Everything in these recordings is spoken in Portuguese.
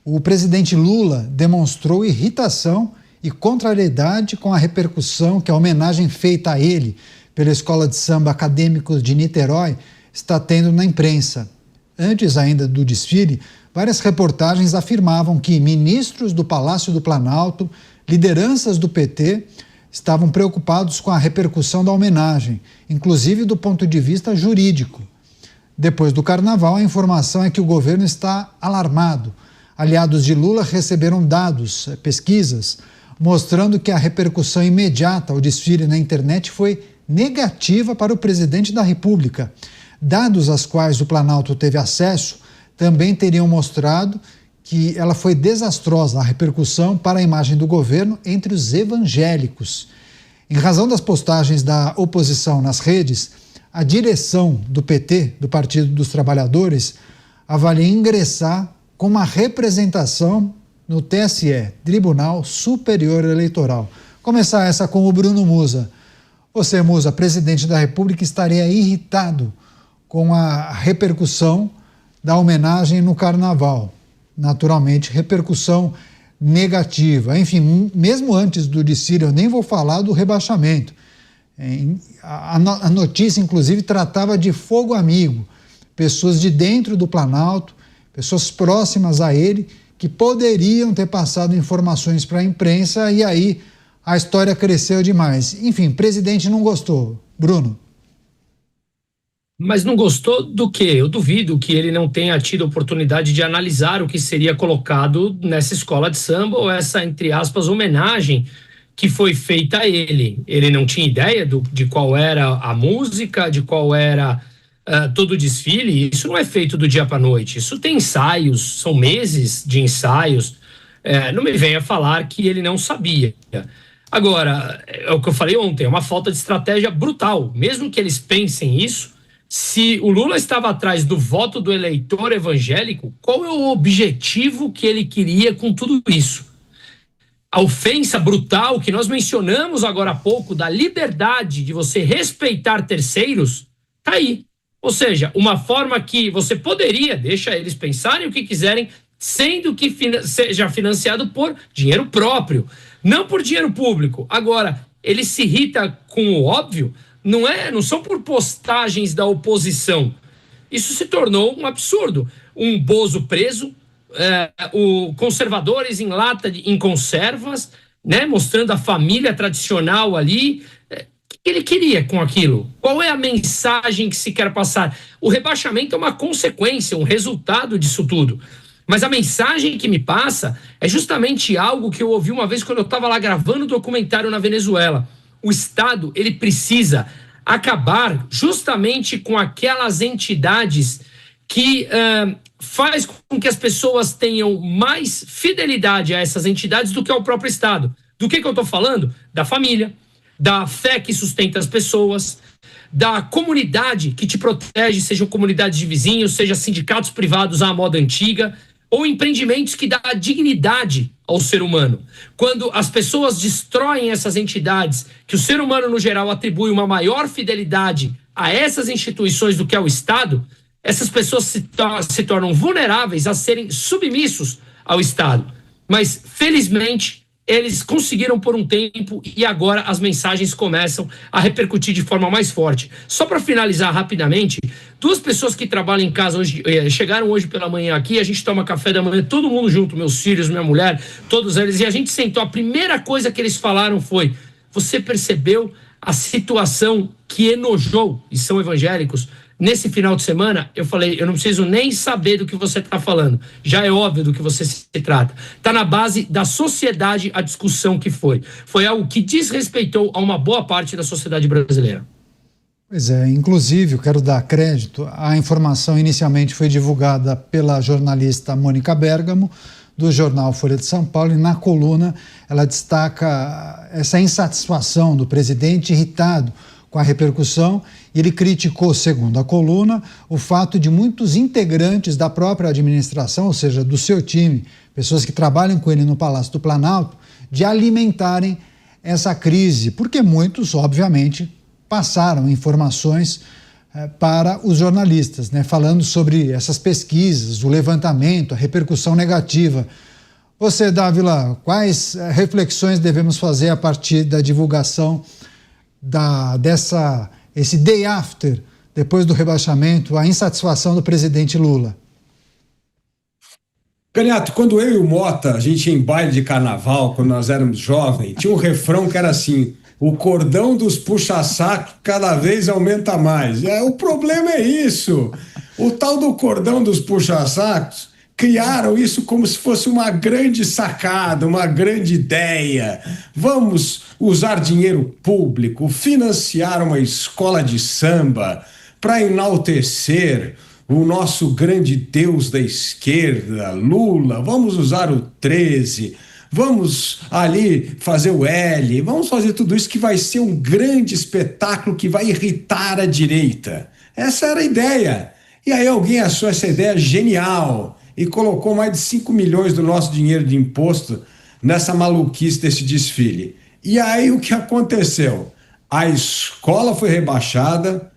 o presidente Lula demonstrou irritação e contrariedade com a repercussão que a homenagem feita a ele pela Escola de Samba Acadêmicos de Niterói está tendo na imprensa. Antes ainda do desfile, várias reportagens afirmavam que ministros do Palácio do Planalto, lideranças do PT, estavam preocupados com a repercussão da homenagem, inclusive do ponto de vista jurídico. Depois do carnaval, a informação é que o governo está alarmado. Aliados de Lula receberam dados, pesquisas, mostrando que a repercussão imediata ao desfile na internet foi negativa para o presidente da República. Dados aos quais o Planalto teve acesso também teriam mostrado que ela foi desastrosa, a repercussão para a imagem do governo entre os evangélicos. Em razão das postagens da oposição nas redes, a direção do PT, do Partido dos Trabalhadores, avalia ingressar com uma representação no TSE, Tribunal Superior Eleitoral. Começar essa com o Bruno Musa. Você, Musa, presidente da República, estaria irritado com a repercussão da homenagem no Carnaval. Naturalmente, repercussão negativa. Enfim, mesmo antes do desfile, eu nem vou falar do rebaixamento. A notícia, inclusive, tratava de fogo amigo. Pessoas de dentro do Planalto, pessoas próximas a ele, que poderiam ter passado informações para a imprensa e aí a história cresceu demais. Enfim, o presidente não gostou. Bruno. Mas não gostou do quê? Eu duvido que ele não tenha tido a oportunidade de analisar o que seria colocado nessa escola de samba ou essa, entre aspas, homenagem que foi feita a ele. Ele não tinha ideia de qual era a música, de qual era todo o desfile. Isso não é feito do dia para a noite. Isso tem ensaios, são meses de ensaios. Não me venha falar que ele não sabia. Agora, é o que eu falei ontem, é uma falta de estratégia brutal. Mesmo que eles pensem isso, se o Lula estava atrás do voto do eleitor evangélico, qual é o objetivo que ele queria com tudo isso? A ofensa brutal que nós mencionamos agora há pouco, da liberdade de você respeitar terceiros, tá aí. Ou seja, uma forma que você poderia, deixa eles pensarem o que quiserem, sendo que seja financiado por dinheiro próprio, não por dinheiro público. Agora, ele se irrita com o óbvio. Não são por postagens da oposição. Isso se tornou um absurdo. Um Bozo preso, conservadores em lata, em conservas, né, mostrando a família tradicional ali. O que ele queria com aquilo? Qual é a mensagem que se quer passar? O rebaixamento é uma consequência, um resultado disso tudo. Mas a mensagem que me passa é justamente algo que eu ouvi uma vez quando eu estava lá gravando o documentário na Venezuela. O Estado, ele precisa acabar justamente com aquelas entidades que faz com que as pessoas tenham mais fidelidade a essas entidades do que ao próprio Estado. Do que eu estou falando? Da família, da fé que sustenta as pessoas, da comunidade que te protege, sejam comunidades de vizinhos, sejam sindicatos privados à moda antiga, ou empreendimentos que dão dignidade ao ser humano. Quando as pessoas destroem essas entidades, que o ser humano, no geral, atribui uma maior fidelidade a essas instituições do que ao Estado, essas pessoas se tornam vulneráveis a serem submissos ao Estado. Mas, felizmente, eles conseguiram por um tempo e agora as mensagens começam a repercutir de forma mais forte. Só para finalizar rapidamente, 2 pessoas que trabalham em casa hoje, chegaram hoje pela manhã aqui, a gente toma café da manhã, todo mundo junto, meus filhos, minha mulher, todos eles, e a gente sentou, a primeira coisa que eles falaram foi: você percebeu a situação que enojou, e são evangélicos, nesse final de semana? Eu falei, eu não preciso nem saber do que você está falando, já é óbvio do que você se trata. Está na base da sociedade a discussão que foi. Foi algo que desrespeitou a uma boa parte da sociedade brasileira. Pois é, inclusive, eu quero dar crédito, a informação inicialmente foi divulgada pela jornalista Mônica Bergamo, do jornal Folha de São Paulo, e na coluna ela destaca essa insatisfação do presidente, irritado com a repercussão, e ele criticou, segundo a coluna, o fato de muitos integrantes da própria administração, ou seja, do seu time, pessoas que trabalham com ele no Palácio do Planalto, de alimentarem essa crise, porque muitos, obviamente, passaram informações para os jornalistas, né, falando sobre essas pesquisas, o levantamento, a repercussão negativa. Você, Dávila, quais reflexões devemos fazer a partir da divulgação esse day after, depois do rebaixamento, a insatisfação do presidente Lula? Caniato, quando eu e o Mota, a gente ia em baile de carnaval, quando nós éramos jovens, tinha um refrão que era assim: o cordão dos puxa-saco cada vez aumenta mais. O problema é isso. O tal do cordão dos puxa-sacos, criaram isso como se fosse uma grande sacada, uma grande ideia. Vamos usar dinheiro público, financiar uma escola de samba para enaltecer o nosso grande deus da esquerda, Lula. Vamos usar o 13, vamos ali fazer o L, vamos fazer tudo isso que vai ser um grande espetáculo que vai irritar a direita. Essa era a ideia. E aí alguém achou essa ideia genial e colocou mais de 5 milhões do nosso dinheiro de imposto nessa maluquice desse desfile. E aí o que aconteceu? A escola foi rebaixada,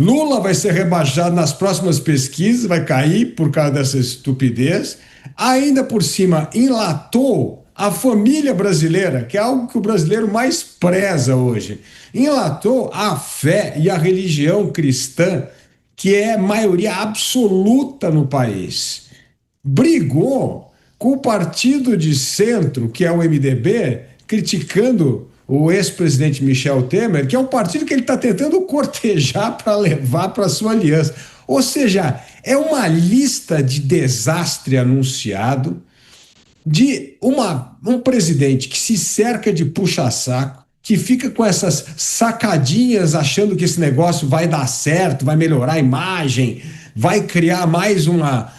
Lula vai ser rebaixado nas próximas pesquisas, vai cair por causa dessa estupidez. Ainda por cima, enlatou a família brasileira, que é algo que o brasileiro mais preza hoje. Enlatou a fé e a religião cristã, que é maioria absoluta no país. Brigou com o partido de centro, que é o MDB, criticando o ex-presidente Michel Temer, que é um partido que ele está tentando cortejar para levar para sua aliança. Ou seja, é uma lista de desastre anunciado de um presidente que se cerca de puxa-saco, que fica com essas sacadinhas achando que esse negócio vai dar certo, vai melhorar a imagem, vai criar mais uma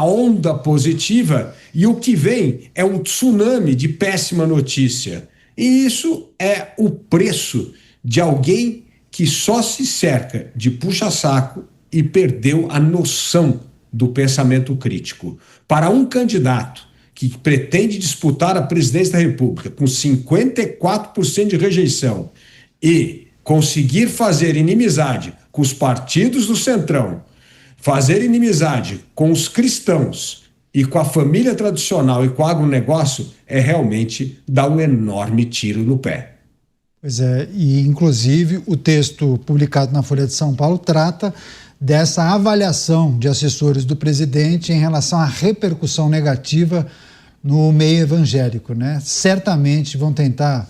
onda positiva, e o que vem é um tsunami de péssima notícia. E isso é o preço de alguém que só se cerca de puxa-saco e perdeu a noção do pensamento crítico. Para um candidato que pretende disputar a presidência da República com 54% de rejeição e conseguir fazer inimizade com os partidos do Centrão, fazer inimizade com os cristãos e com a família tradicional e com o agronegócio, é realmente dar um enorme tiro no pé. Pois é, e inclusive o texto publicado na Folha de São Paulo trata dessa avaliação de assessores do presidente em relação à repercussão negativa no meio evangélico, né? Certamente vão tentar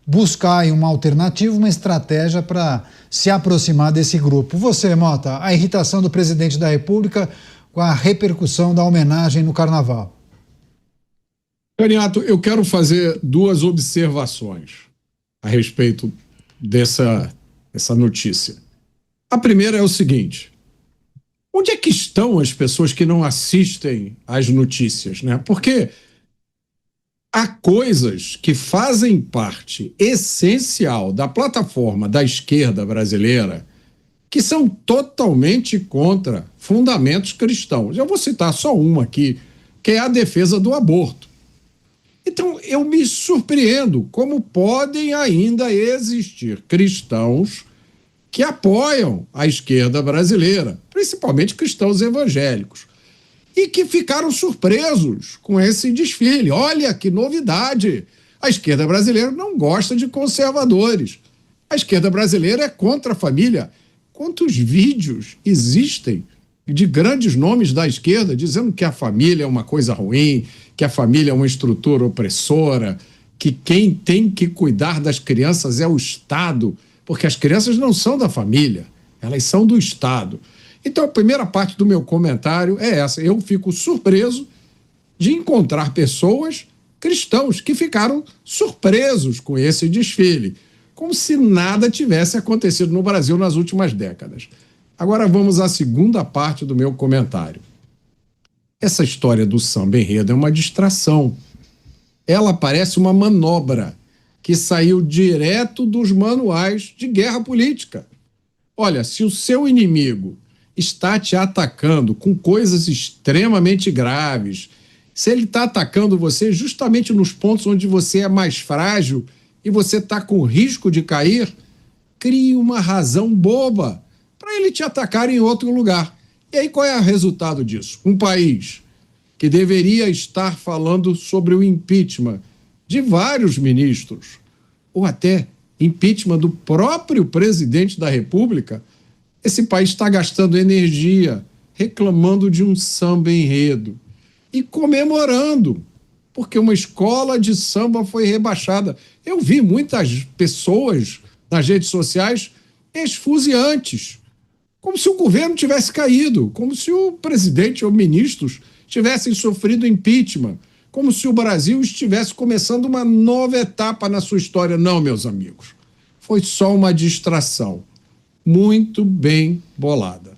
buscar aí uma alternativa, uma estratégia para se aproximar desse grupo. Você, Mota, a irritação do presidente da República com a repercussão da homenagem no Carnaval. Caniato, eu quero fazer duas observações a respeito dessa notícia. A primeira é o seguinte: onde é que estão as pessoas que não assistem às notícias, né? Porque há coisas que fazem parte essencial da plataforma da esquerda brasileira que são totalmente contra fundamentos cristãos. Eu vou citar só uma aqui, que é a defesa do aborto. Então, eu me surpreendo como podem ainda existir cristãos que apoiam a esquerda brasileira, principalmente cristãos evangélicos, e que ficaram surpresos com esse desfile. Olha que novidade! A esquerda brasileira não gosta de conservadores. A esquerda brasileira é contra a família. Quantos vídeos existem de grandes nomes da esquerda dizendo que a família é uma coisa ruim, que a família é uma estrutura opressora, que quem tem que cuidar das crianças é o Estado, porque as crianças não são da família, elas são do Estado. Então, a primeira parte do meu comentário é essa. Eu fico surpreso de encontrar pessoas, cristãos, que ficaram surpresos com esse desfile, como se nada tivesse acontecido no Brasil nas últimas décadas. Agora vamos à segunda parte do meu comentário. Essa história do samba enredo é uma distração. Ela parece uma manobra que saiu direto dos manuais de guerra política. Olha, se o seu inimigo está te atacando com coisas extremamente graves, se ele está atacando você justamente nos pontos onde você é mais frágil e você está com risco de cair, crie uma razão boba para ele te atacar em outro lugar. E aí qual é o resultado disso? Um país que deveria estar falando sobre o impeachment de vários ministros, ou até impeachment do próprio presidente da República, esse país está gastando energia reclamando de um samba enredo e comemorando, porque uma escola de samba foi rebaixada. Eu vi muitas pessoas nas redes sociais esfuziantes, como se o governo tivesse caído, como se o presidente ou ministros tivessem sofrido impeachment, como se o Brasil estivesse começando uma nova etapa na sua história. Não, meus amigos, foi só uma distração muito bem bolada.